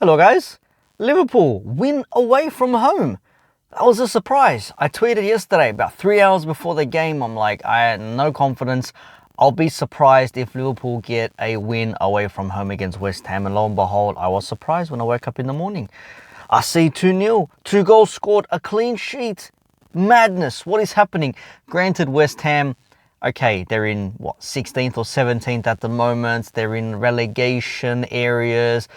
Hello guys, Liverpool win away from home. That was a surprise. I tweeted yesterday about 3 hours before the game. I'm like, I had no confidence. I'll be surprised if Liverpool get a win away from home against West Ham. And lo and behold, I was surprised when I woke up in the morning. I see 2-0, 2 goals scored, a clean sheet. Madness, what is happening? Granted, West Ham, okay, they're in, 16th or 17th at the moment. They're in relegation areas.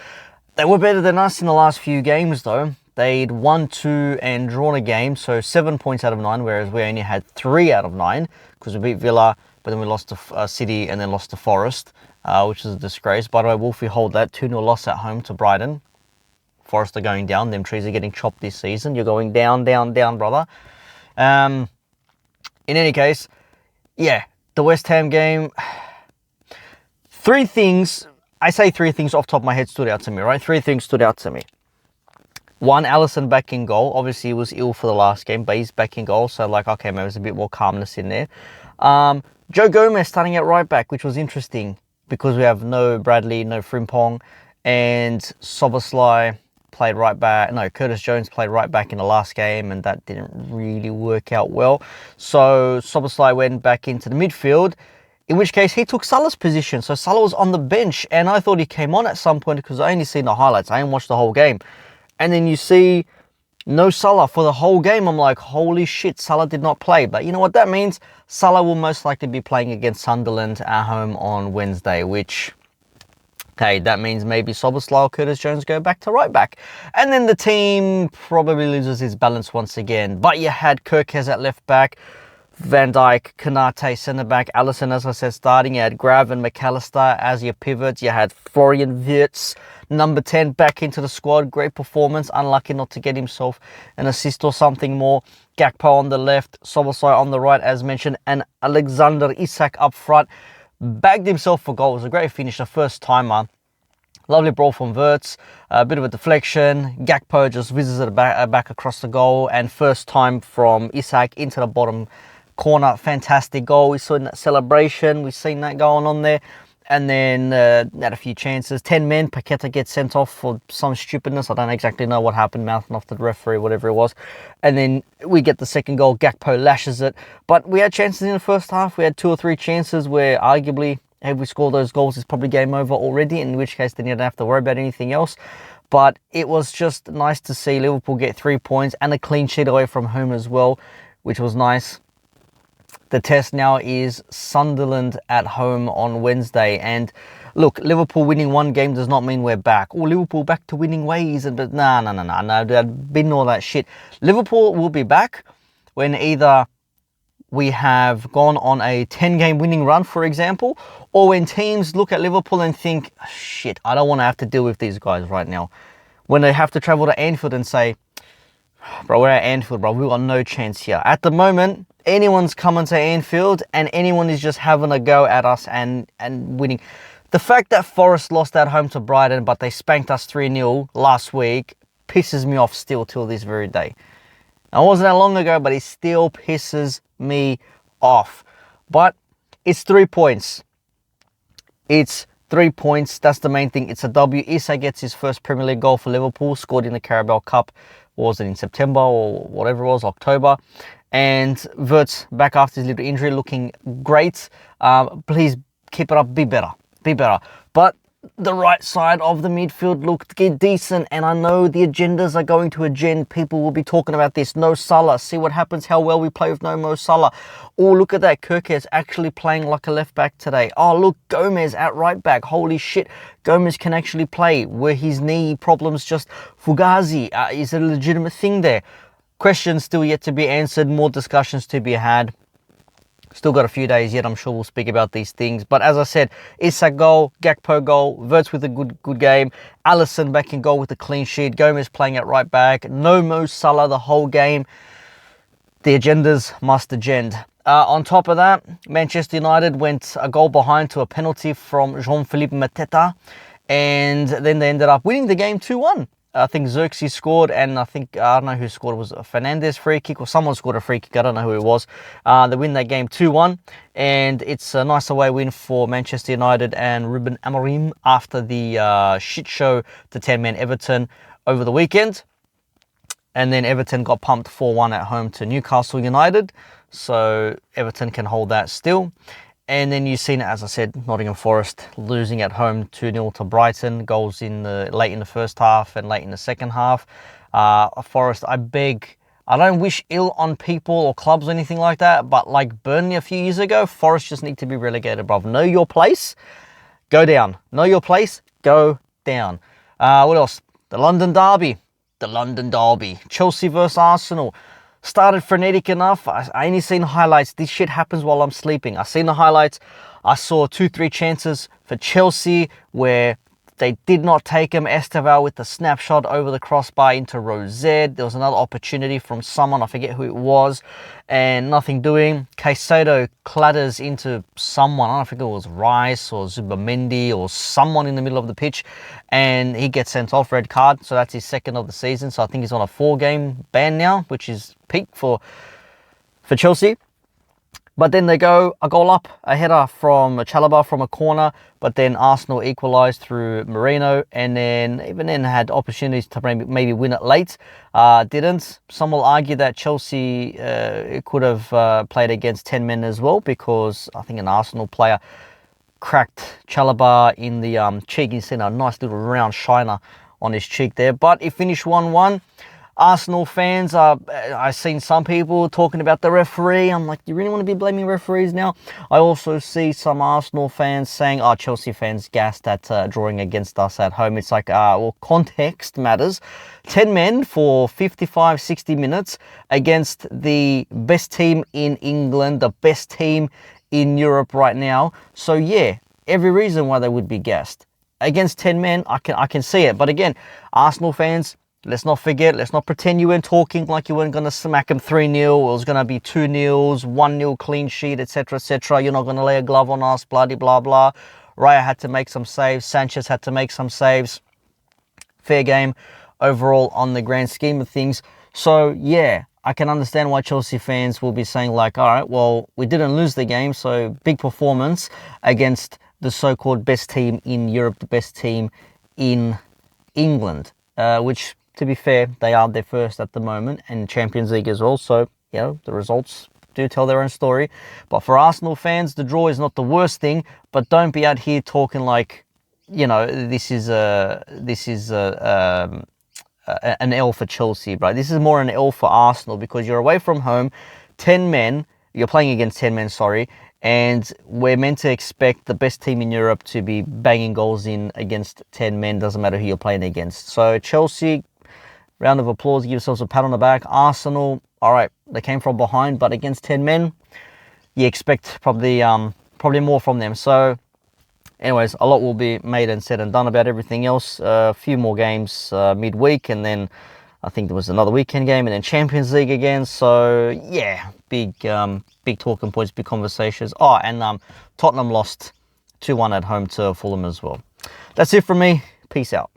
They were better than us in the last few games though. They'd won 2 and drawn a game, so 7 points out of 9, whereas we only had 3 out of 9 because we beat Villa, but then we lost to City and then lost to Forest, which is a disgrace. By the way, Wolfie, hold that. 2-0 loss at home to Brighton. Forest are going down. Them trees are getting chopped this season. You're going down, down, down, brother. In any case, yeah, the West Ham game. 3 things. I say 3 things off the top of my head stood out to me, right? 3 things stood out to me. 1, Alisson back in goal. Obviously, he was ill for the last game, but he's back in goal. So, like, okay, maybe there's a bit more calmness in there. Joe Gomez starting at right back, which was interesting because we have no Bradley, no Frimpong, and Szoboszlai played right back. No, Curtis Jones played right back in the last game, and that didn't really work out well. So, Szoboszlai went back into the midfield. In which case, he took Salah's position. So Salah was on the bench, and I thought he came on at some point because I only seen the highlights. I didn't watch the whole game. And then you see no Salah for the whole game. I'm like, holy shit, Salah did not play. But you know what that means? Salah will most likely be playing against Sunderland at home on Wednesday, which, okay, that means maybe Szoboszlai or Curtis Jones go back to right back. And then the team probably loses its balance once again. But you had Kirkes at left back, Van Dijk, Konate centre-back, Alisson, as I said, starting. You had Grav and McAllister as your pivots. You had Florian Wirtz, number 10, back into the squad. Great performance. Unlucky not to get himself an assist or something more. Gakpo on the left, Szoboszlai on the right, as mentioned, and Alexander Isak up front. Bagged himself for goal. It was a great finish, the first timer. Lovely ball from Wirtz, a bit of a deflection. Gakpo just whizzes it back across the goal, and first time from Isak into the bottom corner. Fantastic goal. We saw in that celebration. We've seen that going on there. And then had a few chances. 10 men. Paqueta gets sent off for some stupidness. I don't exactly know what happened. Mouthing off the referee, whatever it was. And then we get the second goal. Gakpo lashes it. But we had chances in the first half. We had 2 or 3 chances where arguably, if we score those goals, it's probably game over already. In which case, then you don't have to worry about anything else. But it was just nice to see Liverpool get 3 points and a clean sheet away from home as well, which was nice. The test now is Sunderland at home on Wednesday. And look, Liverpool winning 1 game does not mean we're back. Oh, Liverpool back to winning ways. But no. There's been all that shit. Liverpool will be back when either we have gone on a 10-game winning run, for example, or when teams look at Liverpool and think, shit, I don't want to have to deal with these guys right now. When they have to travel to Anfield and say, bro, we're at Anfield, bro. We've got no chance here. At the moment, anyone's coming to Anfield and anyone is just having a go at us and winning. The fact that Forest lost at home to Brighton, but they spanked us 3-0 last week, pisses me off still till this very day. It wasn't that long ago, but it still pisses me off. But it's 3 points. It's 3 points. That's the main thing. It's a W. Isak gets his first Premier League goal for Liverpool, scored in the Carabao Cup. Was it in September or whatever it was, October? And Wirtz back after his little injury, looking great. Please keep it up, be better. But the right side of the midfield looked decent, and I know the agendas are going to agenda. People will be talking about this. No Salah. See what happens, how well we play with no Mo Salah. Oh, look at that. Kirkes actually playing like a left back today. Oh, look, Gomez at right back. Holy shit. Gomez can actually play. Were his knee problems just Fugazi? Is it a legitimate thing there? Questions still yet to be answered. More discussions to be had. Still got a few days yet. I'm sure we'll speak about these things. But as I said, Isak goal, Gakpo goal, Wirtz with a good game. Alisson back in goal with a clean sheet. Gomez playing at right back. No Mo Salah the whole game. The agendas must agenda. On top of that, Manchester United went a goal behind to a penalty from Jean-Philippe Mateta. And then they ended up winning the game 2-1. I think Xerxes scored, and I don't know who scored. It was a Fernandez free kick, or someone scored a free kick. I don't know who it was. They win that game 2-1, and it's a nice away win for Manchester United and Ruben Amorim after the shit show to 10-man Everton over the weekend. And then Everton got pumped 4-1 at home to Newcastle United, so Everton can hold that still. And then you've seen it, as I said, Nottingham Forest losing at home 2-0 to Brighton. Goals late in the first half and late in the second half. Forest, I don't wish ill on people or clubs or anything like that, but like Burnley a few years ago, Forest just need to be relegated, bruv. Know your place, go down. Know your place, go down. What else? The London Derby. Chelsea versus Arsenal. Started frenetic enough. I only seen highlights. This shit happens while I'm sleeping. I seen the highlights. I saw 2-3 chances for Chelsea where they did not take him. Esteval with the snapshot over the crossbar into row Z. There was another opportunity from someone, I forget who it was, and nothing doing. Caicedo clatters into someone, I don't think it was Rice or Zubamendi or someone in the middle of the pitch, and he gets sent off, red card. So that's his second of the season. So I think he's on a 4-game ban now, which is peak for Chelsea. But then they go a goal up, a header from Chalobah from a corner, but then Arsenal equalised through Moreno, and then even then had opportunities to maybe win it late. Didn't. Some will argue that Chelsea could have played against 10 men as well, because I think an Arsenal player cracked Chalobah in the cheek. He's seen a nice little round shiner on his cheek there, but it finished 1-1. Arsenal fans, I've seen some people talking about the referee. I'm like, you really want to be blaming referees now? I also see some Arsenal fans saying, Chelsea fans gassed at drawing against us at home. It's like, well, context matters. 10 men for 55, 60 minutes against the best team in England, the best team in Europe right now. So yeah, every reason why they would be gassed. Against 10 men, I can see it. But again, Arsenal fans, let's not forget, let's not pretend you weren't talking like you weren't going to smack them 3-0. It was going to be 2-0, 1-0 clean sheet, etc., etc. You're not going to lay a glove on us, bloody blah, blah. Raya had to make some saves. Sanchez had to make some saves. Fair game overall on the grand scheme of things. So, yeah, I can understand why Chelsea fans will be saying like, all right, well, we didn't lose the game, so big performance against the so-called best team in Europe, the best team in England, which, to be fair, they are their first at the moment, and Champions League as well. So, you know, the results do tell their own story. But for Arsenal fans, the draw is not the worst thing. But don't be out here talking like, you know, this is an L for Chelsea, bro. This is more an L for Arsenal, because you're away from home, 10 men. You're playing against 10 men, sorry. And we're meant to expect the best team in Europe to be banging goals in against 10 men. Doesn't matter who you're playing against. So Chelsea, round of applause, give yourselves a pat on the back. Arsenal, all right, they came from behind, but against 10 men, you expect probably more from them. So anyways, a lot will be made and said and done about everything else. A few more games midweek, and then I think there was another weekend game, and then Champions League again. So yeah, big talking points, big conversations. And Tottenham lost 2-1 at home to Fulham as well. That's it from me. Peace out.